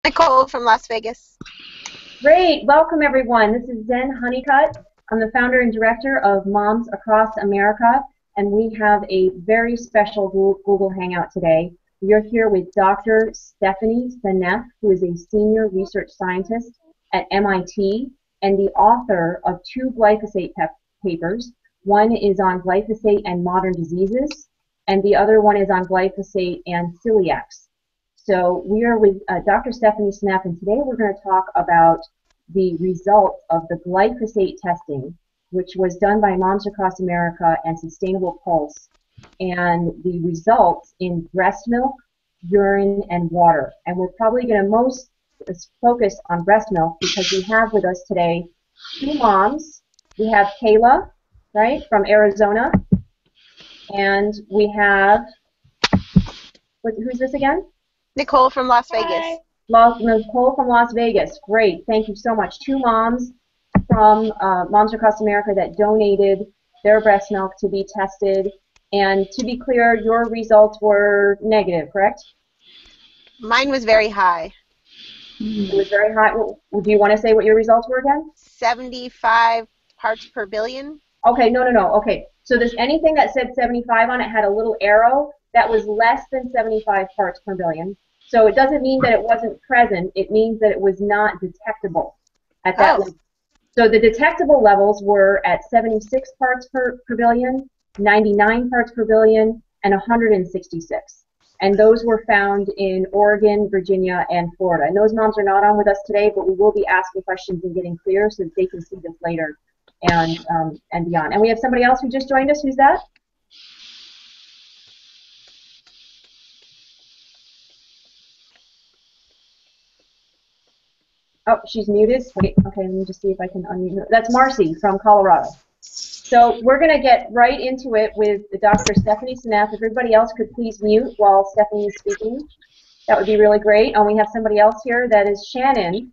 Nicole from Las Vegas. Great. Welcome, everyone. This is Zen Honeycutt. I'm the founder and director of Moms Across America, and we have a very special Google Hangout today. We are here with Dr. Stephanie Seneff, who is a senior research scientist at MIT and the author of 2 glyphosate papers. One is on glyphosate and modern diseases, and the other one is on glyphosate and celiacs. So we are with Dr. Stephanie Seneff, and today we're going to talk about the results of the glyphosate testing, which was done by Moms Across America and Sustainable Pulse, and the results in breast milk, urine, and water. And we're probably going to most focus on breast milk because we have with us today 2 moms. We have Kayla, right, from Arizona, and we have, who's this again? Nicole from Las Vegas. Nicole from Las Vegas. Great. Thank you so much. 2 moms from Moms Across America that donated their breast milk to be tested. And to be clear, your results were negative, correct? Mine was very high. It was very high. Do you want to say what your results were again? 75 parts per billion. Okay, no. Okay, so there's anything that said 75 on it had a little arrow. That was less than 75 parts per billion. So it doesn't mean that it wasn't present. It means that it was not detectable at that level. So the detectable levels were at 76 parts per billion, 99 parts per billion, and 166. And those were found in Oregon, Virginia, and Florida. And those moms are not on with us today, but we will be asking questions and getting clear so that they can see this later and beyond. And we have somebody else who just joined us. Who's that? Oh, she's muted. Wait, okay, let me just see if I can unmute her. That's Marcy from Colorado. So we're going to get right into it with Dr. Stephanie Seneff. If everybody else could please mute while Stephanie is speaking, that would be really great. And we have somebody else here, that is Shannon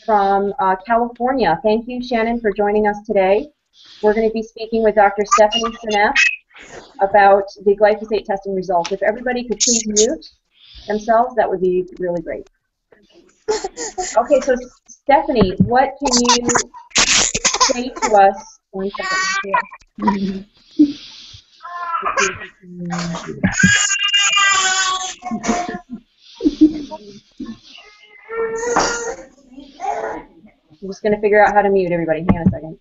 from California. Thank you, Shannon, for joining us today. We're going to be speaking with Dr. Stephanie Seneff about the glyphosate testing results. If everybody could please mute themselves, that would be really great. Okay, so Stephanie, what can you say to us? 1 second. I'm just going to figure out how to mute everybody. Hang on a second.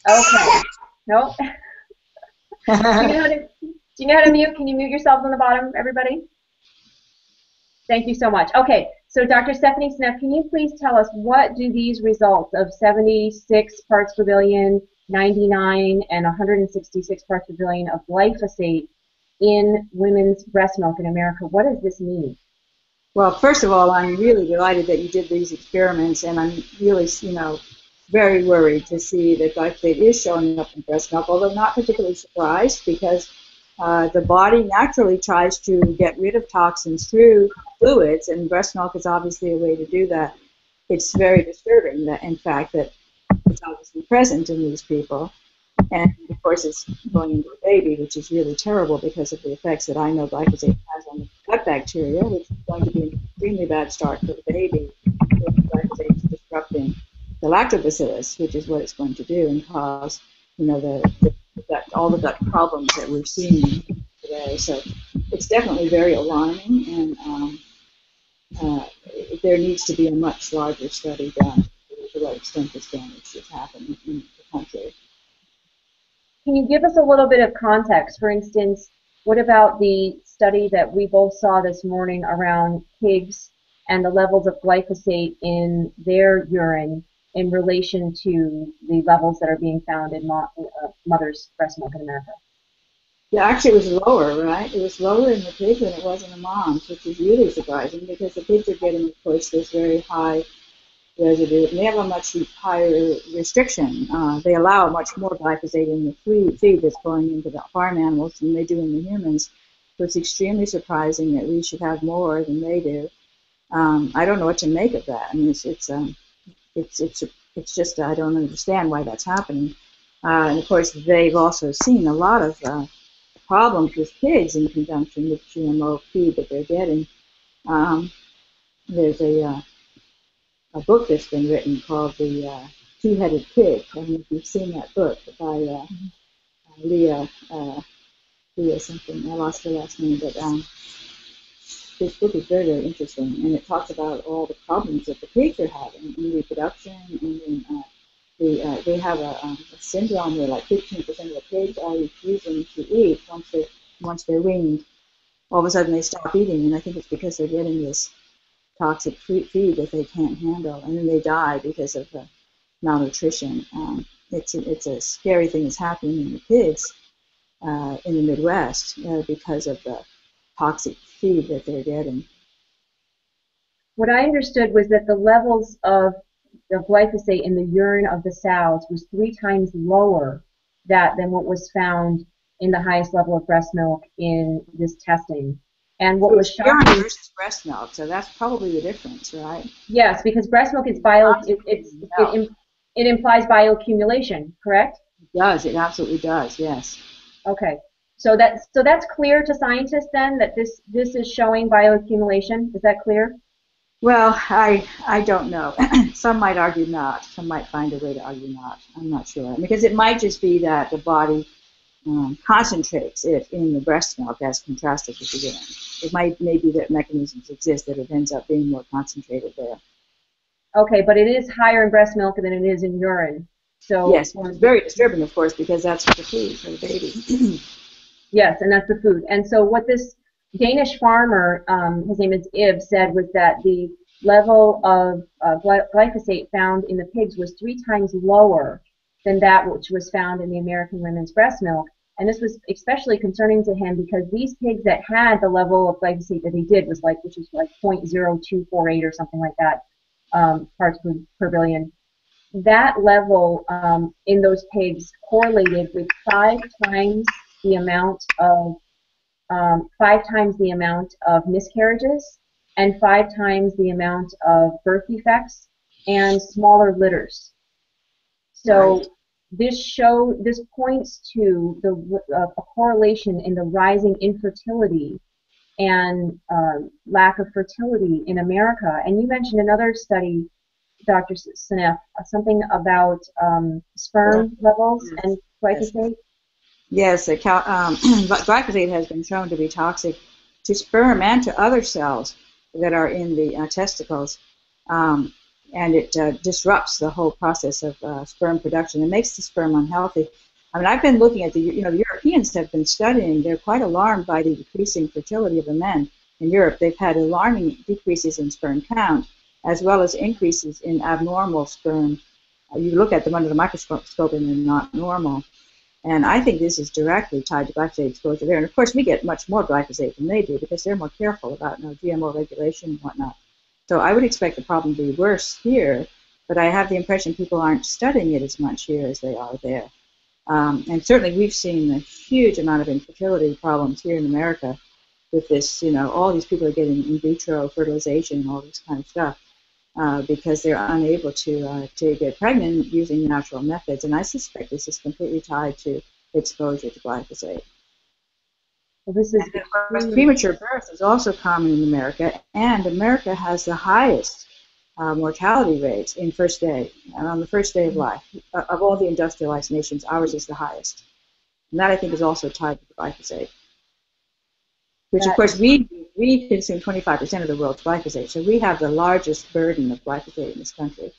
Okay. Nope. Do you know how to mute? Can you mute yourselves on the bottom, everybody? Thank you so much. Okay, so Dr. Stephanie Seneff, can you please tell us what do these results of 76 parts per billion, 99, and 166 parts per billion of glyphosate in women's breast milk in America, what does this mean? Well, first of all, I'm really delighted that you did these experiments, and I'm really, very worried to see that glyphosate is showing up in breast milk, although not particularly surprised because the body naturally tries to get rid of toxins through fluids, and breast milk is obviously a way to do that. It's very disturbing that, in fact, that it's obviously present in these people. And, of course, it's going into the baby, which is really terrible because of the effects that I know glyphosate has on the gut bacteria, which is going to be an extremely bad start for the baby if glyphosate is disrupting the lactobacillus, which is what it's going to do and cause, all the gut problems that we're seeing today. So it's definitely very alarming, and there needs to be a much larger study done to what extent this damage is happening in the country. Can you give us a little bit of context? For instance, what about the study that we both saw this morning around pigs and the levels of glyphosate in their urine in relation to the levels that are being found in mother's breast milk in America? Yeah, actually it was lower, right? It was lower in the pigs than it was in the moms, which is really surprising because the pigs are getting, of course, this very high residue, and they have a much higher restriction. They allow much more glyphosate in the feed that's going into the farm animals than they do in the humans. So it's extremely surprising that we should have more than they do. I don't know what to make of that. I mean, it's just I don't understand why that's happening. And of course, they've also seen a lot of problems with pigs in conjunction with GMO feed that they're getting. There's a book that's been written called The Two-Headed Pig. I don't know if you've seen that book by Leah something. I lost her last name, but this book is very, very interesting, and it talks about all the problems that the pigs are having in reproduction, and then they have a syndrome where like 15% of the pigs are refusing to eat once they're weaned. All of a sudden they stop eating, and I think it's because they're getting this toxic feed that they can't handle, and then they die because of malnutrition. It's a scary thing that's happening in the pigs in the Midwest because of the toxic feed that they're getting. What I understood was that the levels of glyphosate in the urine of the sows was 3 times lower than what was found in the highest level of breast milk in this testing. And what was shocking versus breast milk, so that's probably the difference, right? Yes, because breast milk is it implies bioaccumulation, correct? It does. It absolutely does. Yes. Okay. So that's clear to scientists then that this is showing bioaccumulation. Is that clear? Well, I don't know. Some might argue not. Some might find a way to argue not. I'm not sure, because it might just be that the body concentrates it in the breast milk as contrasted with the urine. It may be that mechanisms exist that it ends up being more concentrated there. Okay, but it is higher in breast milk than it is in urine. So yes, it's very disturbing, of course, because that's the food for the baby. Yes, and that's the food. And so what this Danish farmer, his name is Ib, said was that the level of glyphosate found in the pigs was 3 times lower than that which was found in the American women's breast milk. And this was especially concerning to him because these pigs that had the level of glyphosate that they did was which is like 0.0248 or something like that parts per billion. That level in those pigs correlated with 5 times the amount of miscarriages and 5 times the amount of birth defects and smaller litters. So right. This points to a correlation in the rising infertility and lack of fertility in America. And you mentioned another study, Dr. Seneff, something about sperm levels and glyphosate. Yes, glyphosate has been shown to be toxic to sperm and to other cells that are in the testicles, and it disrupts the whole process of sperm production. It makes the sperm unhealthy. I mean, I've been looking at the Europeans have been studying. They're quite alarmed by the decreasing fertility of the men in Europe. They've had alarming decreases in sperm count, as well as increases in abnormal sperm. You look at them under the microscope and they're not normal. And I think this is directly tied to glyphosate exposure there. And of course, we get much more glyphosate than they do because they're more careful about GMO regulation and whatnot. So I would expect the problem to be worse here, but I have the impression people aren't studying it as much here as they are there. And certainly we've seen a huge amount of infertility problems here in America with this, all these people are getting in vitro fertilization and all this kind of stuff. Because they're unable to get pregnant using natural methods. And I suspect this is completely tied to exposure to glyphosate. Well, this is and of course, premature birth is also common in America, and America has the highest mortality rates in first day, and on the first day of life. Of all the industrialized nations, ours is the highest. And that, I think, is also tied to glyphosate. Which, of course, we consume 25% of the world's glyphosate, so we have the largest burden of glyphosate in this country.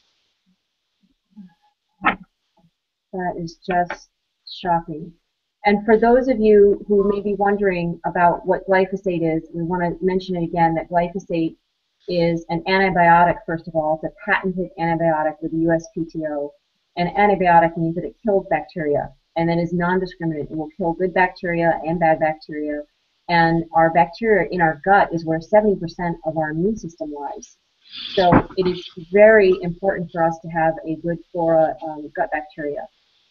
That is just shocking. And for those of you who may be wondering about what glyphosate is, we want to mention it again that glyphosate is an antibiotic, first of all. It's a patented antibiotic with the USPTO. And antibiotic means that it kills bacteria and then is non-discriminate. It will kill good bacteria and bad bacteria. And our bacteria in our gut is where 70% of our immune system lies. So it is very important for us to have a good flora gut bacteria.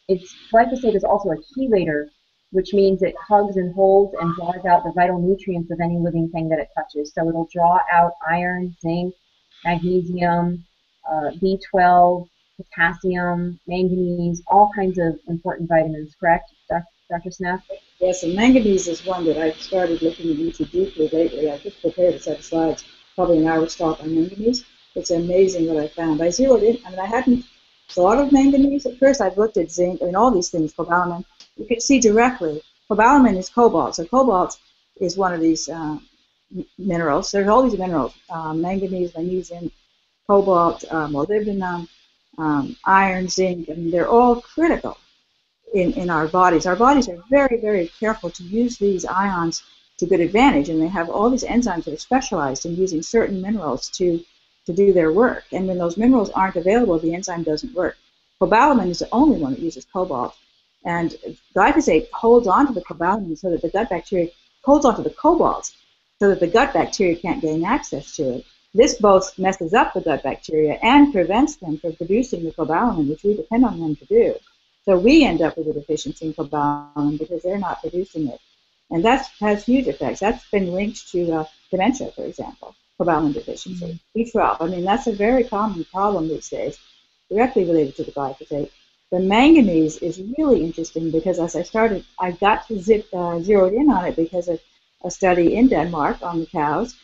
Glyphosate is also a chelator, which means it hugs and holds and draws out the vital nutrients of any living thing that it touches. So it'll draw out iron, zinc, magnesium, B12, potassium, manganese, all kinds of important vitamins, correct, Dr. Seneff? Yes, and manganese is one that I've started looking into deeply lately. I just prepared a set of slides, probably an hour's talk on manganese. It's amazing what I found. I zeroed in, I mean, I hadn't thought of manganese at first. I've looked at zinc, I mean, all these things, cobalamin. You can see directly. Cobalamin is cobalt. So cobalt is one of these minerals. There's all these minerals, manganese, magnesium, cobalt, molybdenum, iron, zinc, and they're all critical in our bodies. Our bodies are very, very careful to use these ions to good advantage, and they have all these enzymes that are specialized in using certain minerals to do their work. And when those minerals aren't available, the enzyme doesn't work. Cobalamin is the only one that uses cobalt. And glyphosate holds onto the cobalamin so that the gut bacteria holds onto the cobalt so that the gut bacteria can't gain access to it. This both messes up the gut bacteria and prevents them from producing the cobalamin, which we depend on them to do. So we end up with a deficiency in cobalamin because they're not producing it. And that has huge effects. That's been linked to dementia, for example, cobalamin deficiency. B12, I mean, that's a very common problem these days, directly related to the glyphosate. The manganese is really interesting because as I got zeroed in on it because of a study in Denmark on the cows.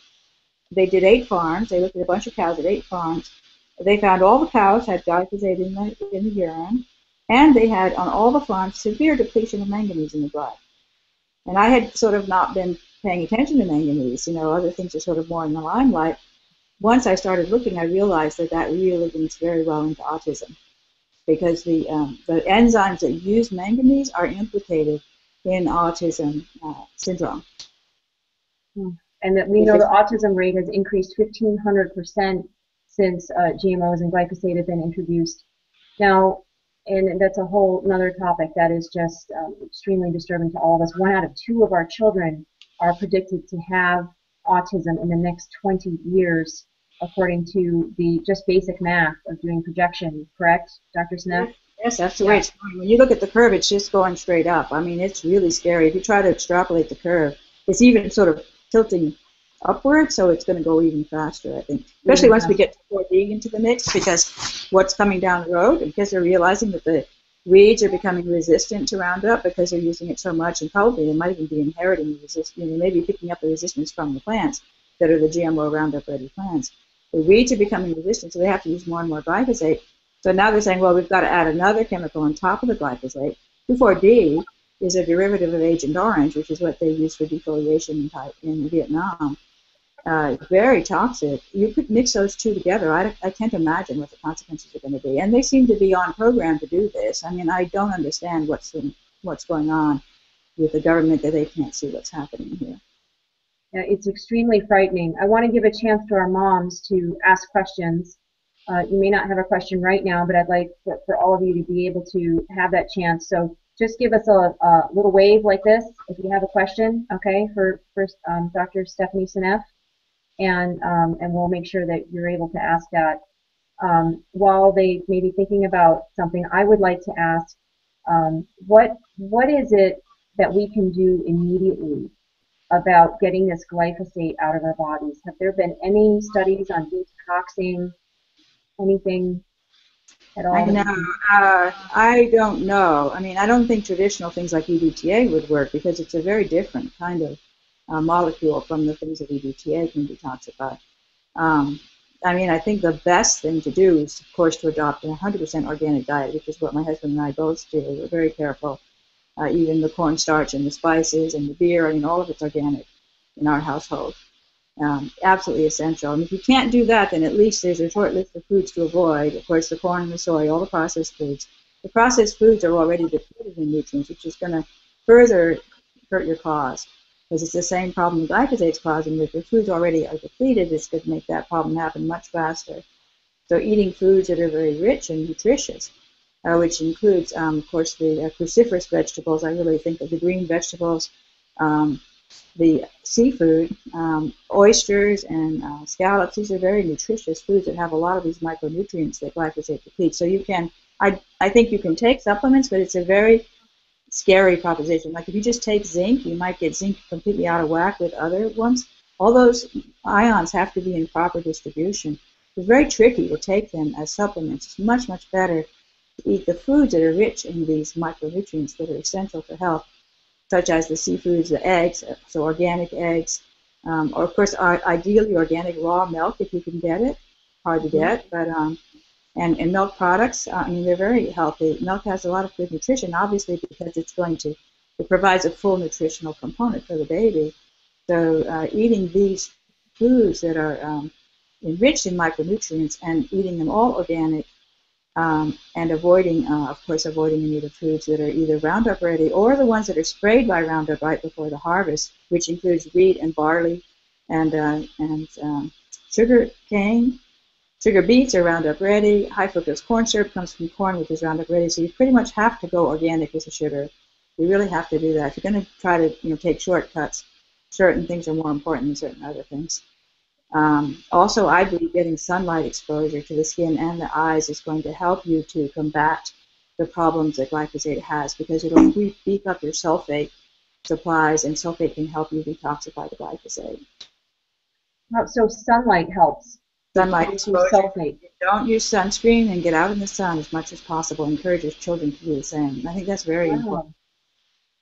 They did 8 farms. They looked at a bunch of cows at 8 farms. They found all the cows had glyphosate in the urine, and they had on all the farms severe depletion of manganese in the blood. And I had sort of not been paying attention to manganese. You know, other things are sort of more in the limelight. Once I started looking, I realized that really links very well into autism, because the enzymes that use manganese are implicated in autism syndrome. And that we know the autism rate has increased 1,500% since GMOs and glyphosate have been introduced. Now, and that's a whole another topic that is just extremely disturbing to all of us. 1 out of 2 of our children are predicted to have autism in the next 20 years, according to the just basic math of doing projection, correct, Dr. Seneff? Yes, that's the way it's going. When you look at the curve, it's just going straight up. I mean, it's really scary. If you try to extrapolate the curve, it's even sort of tilting upward, so it's going to go even faster, I think. Especially once we get 4D into the mix, because what's coming down the road, and because they're realizing that the weeds are becoming resistant to Roundup because they're using it so much, and probably they might even be inheriting the resistance, you know, maybe picking up the resistance from the plants that are the GMO Roundup-ready plants. The weeds are becoming resistant, so they have to use more and more glyphosate. So now they're saying, well, we've got to add another chemical on top of the glyphosate. 2,4-D is a derivative of Agent Orange, which is what they use for defoliation in Vietnam. Very toxic. You could mix those two together. I can't imagine what the consequences are going to be. And they seem to be on program to do this. I mean, I don't understand what's going on with the government that they can't see what's happening here. Yeah, it's extremely frightening. I want to give a chance to our moms to ask questions. You may not have a question right now, but I'd like for all of you to be able to have that chance. So just give us a little wave like this if you have a question, okay, for Dr. Stephanie Seneff, and we'll make sure that you're able to ask that. While they may be thinking about something, I would like to ask, what is it that we can do immediately about getting this glyphosate out of our bodies? Have there been any studies on detoxing, anything at all? I know. I don't know. I mean, I don't think traditional things like EDTA would work because it's a very different kind of molecule from the things that EDTA can detoxify. I mean, I think the best thing to do is, of course, to adopt a 100% organic diet, which is what my husband and I both do. We're very careful. Even the cornstarch and the spices and the beer, I mean, all of it's organic in our household. Absolutely essential. And if you can't do that, then at least there's a short list of foods to avoid. Of course, the corn and the soy, all the processed foods. The processed foods are already depleted in nutrients, which is going to further hurt your cause, because it's the same problem glyphosate's causing. If your foods already are depleted, it's going to make that problem happen much faster. So eating foods that are very rich and nutritious, which includes, of course, the cruciferous vegetables. I really think of the green vegetables, the seafood, oysters and scallops. These are very nutritious foods that have a lot of these micronutrients that glyphosate depletes. So you can, I think you can take supplements, but it's a very scary proposition. Like if you just take zinc, you might get zinc completely out of whack with other ones. All those ions have to be in proper distribution. It's very tricky to take them as supplements. It's much, much better to eat the foods that are rich in these micronutrients that are essential for health. such as the seafoods, the eggs, so organic eggs, or of course, ideally organic raw milk if you can get it. Hard to get, but and milk products. I mean, they're very healthy. Milk has a lot of good nutrition, obviously, because it provides a full nutritional component for the baby. So eating these foods that are enriched in micronutrients and eating them all organic, and avoiding, of course, avoiding any of the foods that are either Roundup ready or the ones that are sprayed by Roundup right before the harvest, which includes wheat and barley and sugar cane. Sugar beets are Roundup ready. High fructose corn syrup comes from corn, which is Roundup ready. So you pretty much have to go organic with the sugar. You really have to do that. If you're going to try to take shortcuts, certain things are more important than certain other things. Also, I believe getting sunlight exposure to the skin and the eyes is going to help you to combat the problems that glyphosate has, because it'll beef up your sulfate supplies, and sulfate can help you detoxify the glyphosate. So sunlight helps. Sunlight exposure. Sulfate. Don't use sunscreen and get out in the sun as much as possible. Encourage your children to do the same. I think that's very important.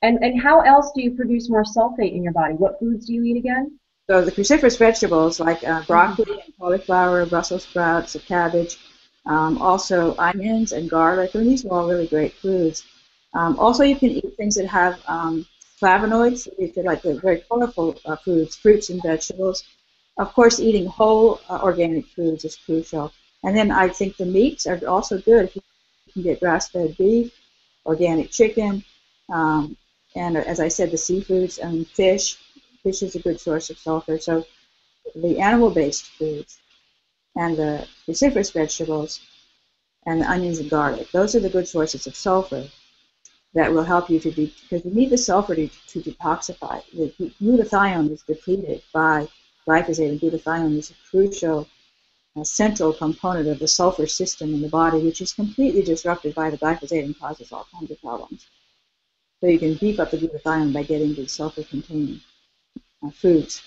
And how else do you produce more sulfate in your body? What foods do you eat again? So the cruciferous vegetables like broccoli and cauliflower, Brussels sprouts, cabbage, also onions and garlic. I mean, these are all really great foods. Also, you can eat things that have flavonoids, if they're like the very colorful foods, fruits and vegetables. Of course, eating whole organic foods is crucial. And then I think the meats are also good. If you can get grass-fed beef, organic chicken, and as I said, the seafoods and fish. Fish is a good source of sulfur. So the animal-based foods and the cruciferous vegetables and the onions and garlic, those are the good sources of sulfur that will help you because you need the sulfur to detoxify. The glutathione is depleted by glyphosate, and glutathione is a crucial central component of the sulfur system in the body, which is completely disrupted by the glyphosate and causes all kinds of problems. So you can beef up the glutathione by getting the sulfur-containing foods.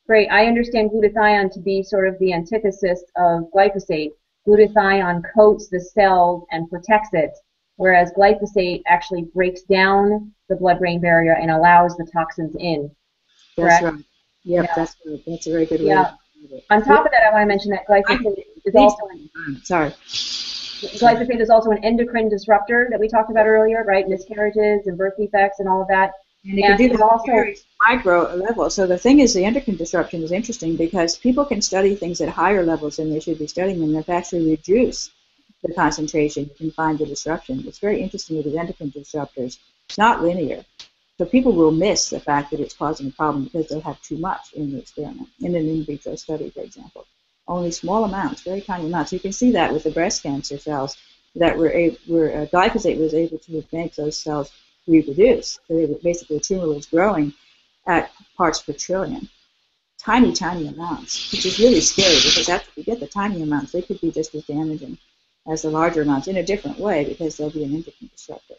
Great. I understand glutathione to be sort of the antithesis of glyphosate. Glutathione coats the cell and protects it, whereas glyphosate actually breaks down the blood-brain barrier and allows the toxins in. Correct? That's right. Yep, yeah. That's good. That's a very good way. Yeah. On top of that, I want to mention that glyphosate is also glyphosate is also an endocrine disruptor that we talked about earlier, right? Miscarriages and birth defects and all of that. And it can do that also very micro level. So the thing is, the endocrine disruption is interesting because people can study things at higher levels than they should be studying them. If actually reduce the concentration, you can find the disruption. It's very interesting with the endocrine disruptors. It's not linear. So people will miss the fact that it's causing a problem because they'll have too much in the experiment, in an in vitro study, for example. Only small amounts, very tiny amounts. You can see that with the breast cancer cells that glyphosate was able to make those cells reproduce. So they were, basically, the tumor was growing at parts per trillion. Tiny, tiny amounts, which is really scary because after you get the tiny amounts, they could be just as damaging as the larger amounts in a different way because they'll be an endocrine disruptor.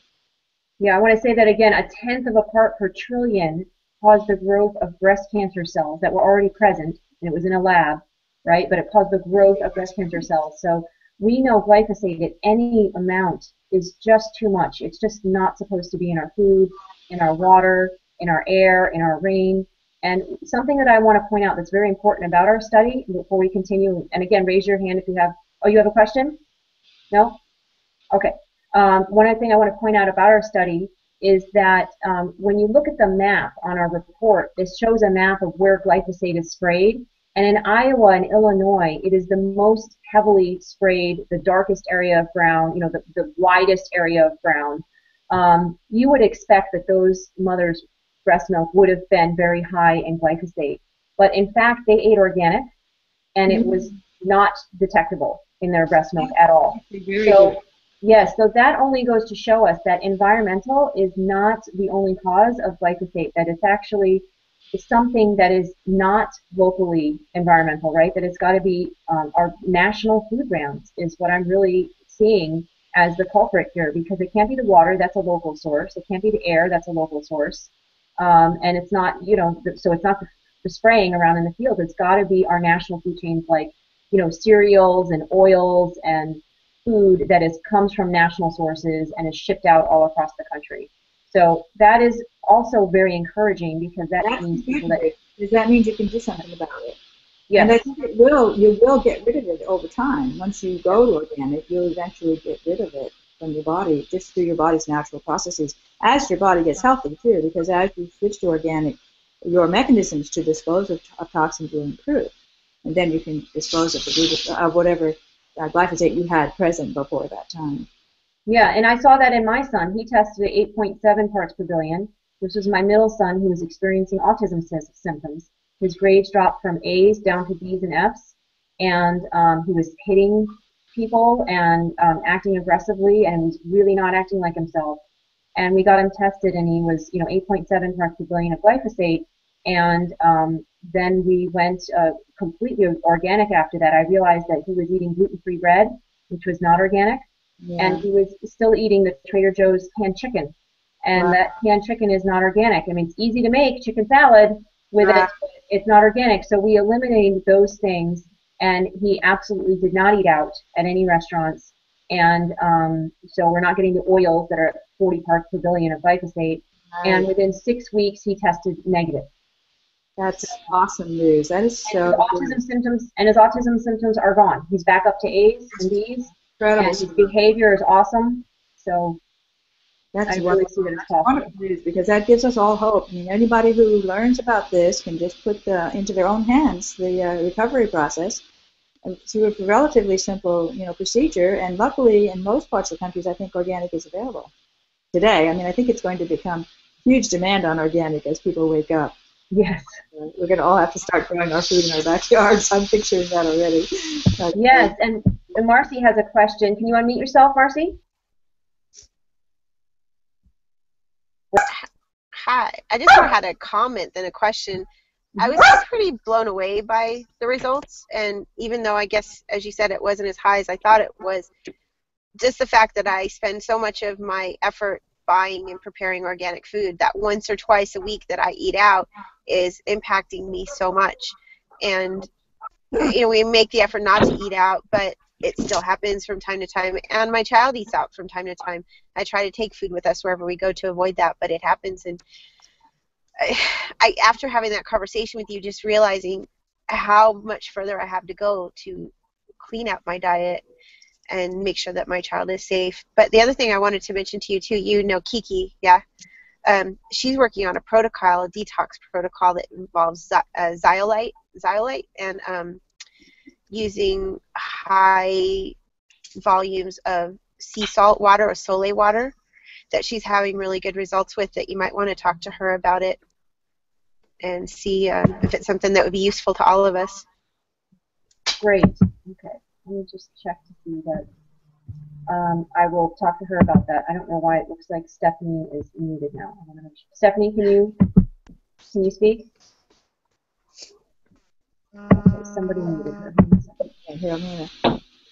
Yeah, I want to say that again. 1/10 of a part per trillion caused the growth of breast cancer cells that were already present, and it was in a lab, right? But it caused the growth of breast cancer cells. So we know glyphosate at any amount is just too much. It's just not supposed to be in our food, in our water, in our air, in our rain. And something that I want to point out that's very important about our study before we continue, and again, raise your hand if you have, oh, you have a question? No? Okay. One other thing I want to point out about our study is that when you look at the map on our report, this shows a map of where glyphosate is sprayed. And in Iowa and Illinois, it is the most heavily sprayed, the darkest area of brown, you know, the widest area of brown. You would expect that those mothers' breast milk would have been very high in glyphosate. But in fact, they ate organic, and it was not detectable in their breast milk at all. So, yes, so that only goes to show us that environmental is not the only cause of glyphosate, that it's actually something that is not locally environmental, right? That it's got to be our national food brands is what I'm really seeing as the culprit here, because it can't be the water, that's a local source. It can't be the air, that's a local source. And it's not, you know, so it's not the spraying around in the field. It's got to be our national food chains like, you know, cereals and oils and food that comes from national sources and is shipped out all across the country. So that is also very encouraging because that That's means people that, because that means you can do something about it. yes. And I think you will get rid of it over time. Once you go to organic, you'll eventually get rid of it from your body just through your body's natural processes as your body gets healthy too, because as you switch to organic, your mechanisms to dispose of toxins will improve. And then you can dispose of whatever glyphosate you had present before that time. Yeah, and I saw that in my son. He tested at 8.7 parts per billion. This was my middle son who was experiencing autism symptoms. His grades dropped from A's down to B's and F's, and he was hitting people and acting aggressively, and was really not acting like himself. And we got him tested, and he was, 8.7 parts per billion of glyphosate. And then we went completely organic after that. I realized that he was eating gluten-free bread, which was not organic. Yeah. And he was still eating the Trader Joe's canned chicken. And that canned chicken is not organic. I mean, it's easy to make chicken salad with it, but it's not organic. So we eliminated those things, and he absolutely did not eat out at any restaurants. And so we're not getting the oils that are at 40 parts per billion of glyphosate. Right. And within 6 weeks, he tested negative. That's awesome news. That is so and his autism symptoms are gone. He's back up to A's and B's. Incredible. And his behavior is awesome. So that's I really see that it's possible. Wonderful news, because that gives us all hope. I mean, anybody who learns about this can just put into their own hands the recovery process through a relatively simple, procedure. And luckily, in most parts of the countries, I think organic is available today. I mean, I think it's going to become huge demand on organic as people wake up. Yes. We're going to all have to start growing our food in our backyards. I'm picturing that already. Yes, and Marcy has a question. Can you unmute yourself, Marcy? Hi. I just more had a comment than a question. I was just pretty blown away by the results, and even though I guess, as you said, it wasn't as high as I thought it was, just the fact that I spend so much of my effort buying and preparing organic food, that once or twice a week that I eat out is impacting me so much. And we make the effort not to eat out, but it still happens from time to time, and my child eats out from time to time. I try to take food with us wherever we go to avoid that, but it happens. And I after having that conversation with you, just realizing how much further I have to go to clean out my diet and make sure that my child is safe. But the other thing I wanted to mention to you too, Kiki, yeah, she's working on a protocol, a detox protocol that involves zeolite, and using high volumes of sea salt water or sole water, that she's having really good results with, that you might want to talk to her about it and see if it's something that would be useful to all of us. Great. Okay. Let me just check to see that. I will talk to her about that. I don't know why it looks like Stephanie is muted now. Stephanie, can you speak? Okay, somebody muted her.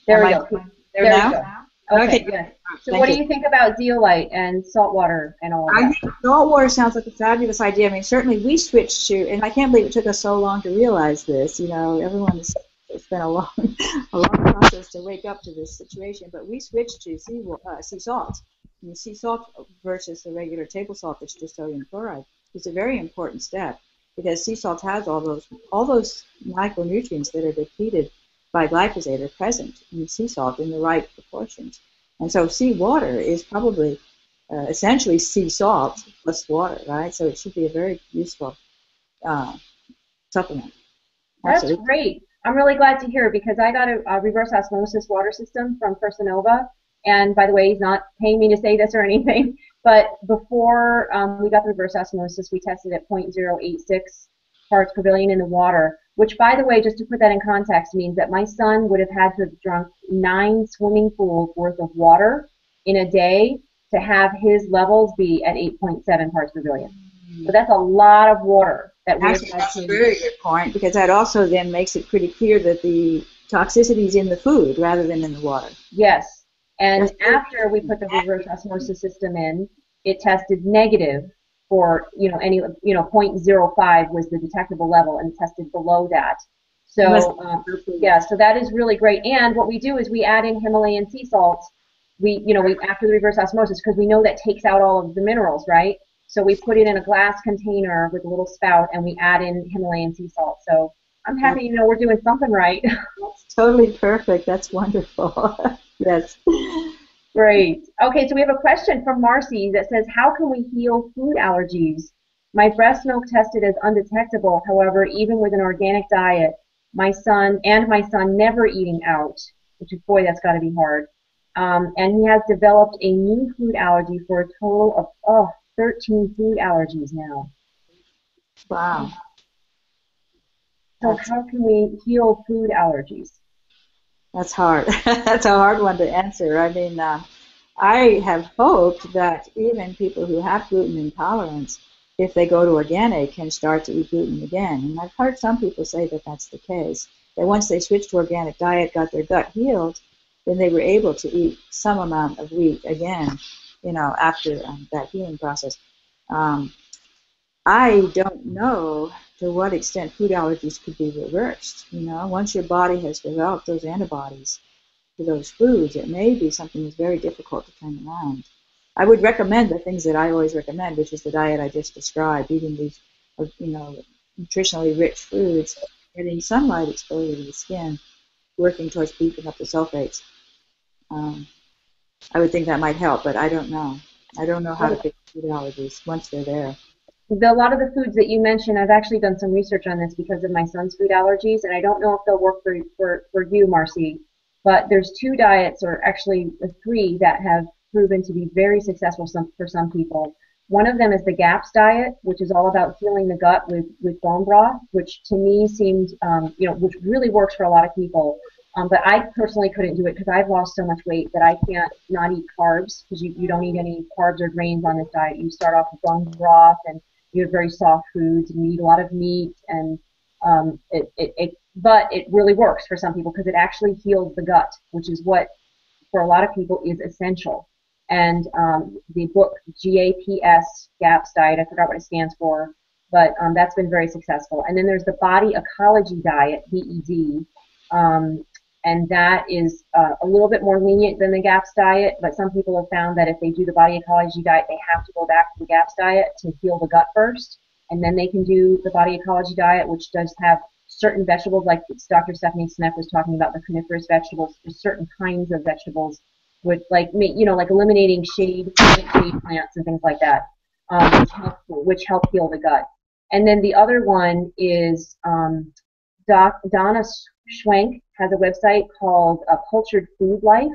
There we go. There now? We go. Okay, good. So what do you think about zeolite and salt water and all of that? I think salt water sounds like a fabulous idea. I mean, certainly we switched to, and I can't believe it took us so long to realize this. It's been a long process to wake up to this situation, but we switched to sea salt. And the sea salt versus the regular table salt that's just sodium chloride is a very important step, because sea salt has all those micronutrients that are depleted by glyphosate are present in sea salt in the right proportions. And so sea water is probably essentially sea salt plus water, right? So it should be a very useful supplement. That's great. I'm really glad to hear, because I got a reverse osmosis water system from Personova. And by the way, he's not paying me to say this or anything, but before we got the reverse osmosis, we tested at 0.086 parts per billion in the water, which, by the way, just to put that in context, means that my son would have had to have drunk 9 swimming pools worth of water in a day to have his levels be at 8.7 parts per billion. So that's a lot of water that we Actually, that's a very good point, because that also then makes it pretty clear that the toxicity is in the food rather than in the water. Yes. And after we put the reverse osmosis system in, it tested negative for, 0.05 was the detectable level, and tested below that. So, so that is really great. And what we do is we add in Himalayan sea salt we after the reverse osmosis, because we know that takes out all of the minerals, right? So we put it in a glass container with a little spout, and we add in Himalayan sea salt. So I'm happy, we're doing something right. That's totally perfect. That's wonderful. Yes. Great. Okay, so we have a question from Marcy that says, how can we heal food allergies? My breast milk tested as undetectable. However, even with an organic diet, my son never eating out, which is, boy, that's got to be hard. And he has developed a new food allergy for a total of 13 food allergies now. Wow. So how can we heal food allergies? That's hard. That's a hard one to answer. I mean, I have hoped that even people who have gluten intolerance, if they go to organic, can start to eat gluten again. And I've heard some people say that that's the case, that once they switched to organic diet, got their gut healed, then they were able to eat some amount of wheat again, after that healing process. I don't know to what extent food allergies could be reversed. Once your body has developed those antibodies to those foods, it may be something that's very difficult to turn around. I would recommend the things that I always recommend, which is the diet I just described, eating these, nutritionally rich foods, getting sunlight exposure to the skin, working towards beefing up the sulfates. I would think that might help, but I don't know. I don't know how to fix food allergies once they're there. A lot of the foods that you mentioned, I've actually done some research on this because of my son's food allergies, and I don't know if they'll work for you, Marcy, but there's 2 diets, or actually 3, that have proven to be very successful for some people. One of them is the GAPS diet, which is all about healing the gut with bone broth, which to me seemed, which really works for a lot of people. But I personally couldn't do it because I've lost so much weight that I can't not eat carbs, because you don't eat any carbs or grains on this diet. You start off with bone broth, and you have very soft foods, and you eat a lot of meat, and but it really works for some people because it actually heals the gut, which is what for a lot of people is essential. And the book GAPS, GAPS diet, I forgot what it stands for, but that's been very successful. And then there's the body ecology diet, BED, and that is a little bit more lenient than the GAPS diet, but some people have found that if they do the body ecology diet, they have to go back to the GAPS diet to heal the gut first, and then they can do the body ecology diet, which does have certain vegetables, like Dr. Stephanie Seneff was talking about, the coniferous vegetables. There's certain kinds of vegetables, with like eliminating shade plants and things like that, which help heal the gut. And then the other one is Donna Schwenk has a website called Cultured Food Life,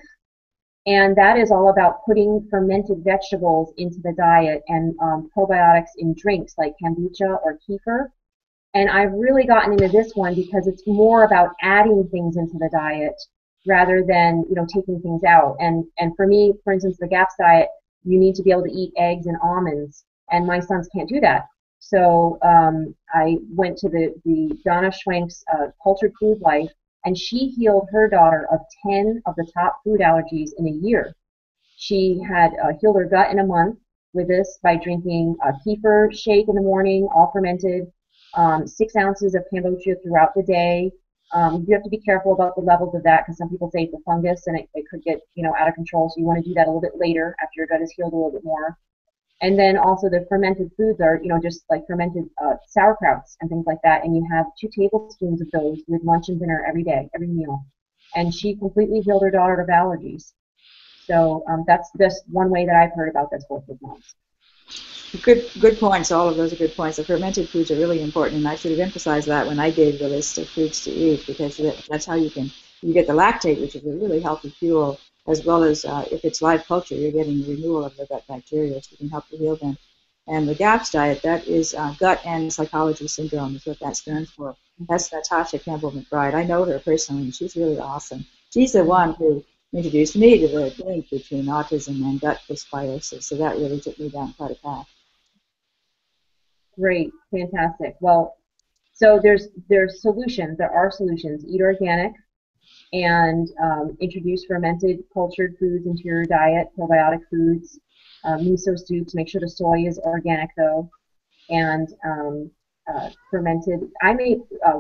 and that is all about putting fermented vegetables into the diet and probiotics in drinks like kombucha or kefir. And I've really gotten into this one because it's more about adding things into the diet rather than taking things out. And for me, for instance, the GAPS diet, you need to be able to eat eggs and almonds, and my sons can't do that. So I went to the Donna Schwenk's Cultured Food Life, and she healed her daughter of 10 of the top food allergies in a year. She had healed her gut in a month with this by drinking a kefir shake in the morning, all fermented, 6 ounces of kombucha throughout the day. You have to be careful about the levels of that because some people say it's a fungus and it could get out of control. So you want to do that a little bit later after your gut is healed a little bit more. And then also the fermented foods are just like fermented sauerkrauts and things like that. And you have 2 tablespoons of those with lunch and dinner every day, every meal. And she completely healed her daughter of allergies. So that's just one way that I've heard about this work with moms. Good points. All of those are good points. The fermented foods are really important, and I should have emphasized that when I gave the list of foods to eat, because that's how you get the lactate, which is a really healthy fuel, as well as if it's live culture, you're getting renewal of the gut bacteria, so you can help to heal them. And the GAPS diet, that is gut and psychology syndrome is what that stands for. That's Natasha Campbell McBride. I know her personally, and she's really awesome. She's the one who introduced me to the link between autism and gut dysbiosis, so that really took me down quite a path. Great, fantastic. Well, so there's solutions. There are solutions. Eat organic and introduce fermented cultured foods into your diet, probiotic foods, miso soups. Make sure the soy is organic though, and fermented. I made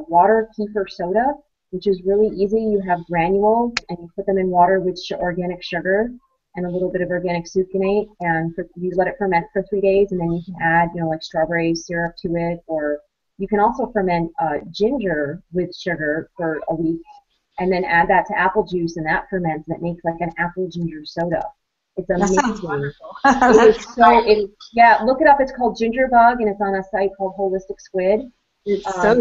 water kefir soda, which is really easy. You have granules and you put them in water with organic sugar, and a little bit of organic succinate, and you let it ferment for 3 days, and then you can add, like strawberry syrup to it, or you can also ferment ginger with sugar for a week, and then add that to apple juice, and that ferments, and it makes like an apple ginger soda. It's amazing. That sounds wonderful. Yeah, look it up. It's called Ginger Bug, and it's on a site called Holistic Squid. It's so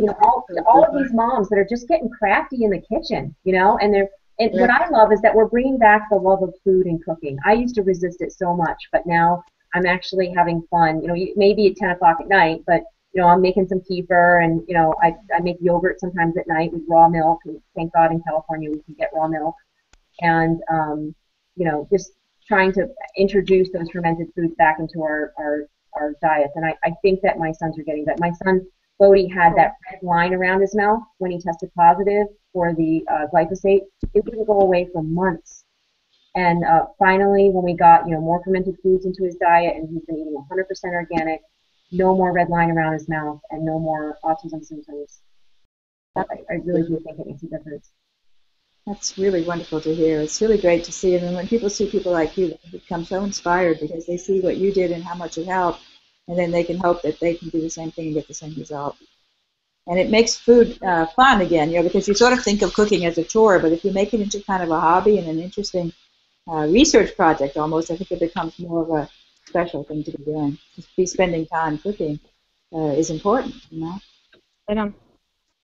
all of these moms that are just getting crafty in the kitchen, and what I love is that we're bringing back the love of food and cooking. I used to resist it so much, but now I'm actually having fun. Maybe at 10 o'clock at night, but I'm making some kefir, and I make yogurt sometimes at night with raw milk. And thank God in California we can get raw milk, and just trying to introduce those fermented foods back into our diets. And I think that my sons are getting that. My son Bodie had that red line around his mouth when he tested positive for the glyphosate. It wouldn't go away for months. And finally, when we got more fermented foods into his diet, and he's been eating 100% organic, no more red line around his mouth, and no more autism symptoms. I really do think it makes a difference. That's really wonderful to hear. It's really great to see. And when people see people like you, they become so inspired because they see what you did and how much it helped, and then they can hope that they can do the same thing and get the same result. And it makes food fun again, because you sort of think of cooking as a chore, but if you make it into kind of a hobby and an interesting research project almost, I think it becomes more of a special thing to be doing. Just be spending time cooking is important, Right on.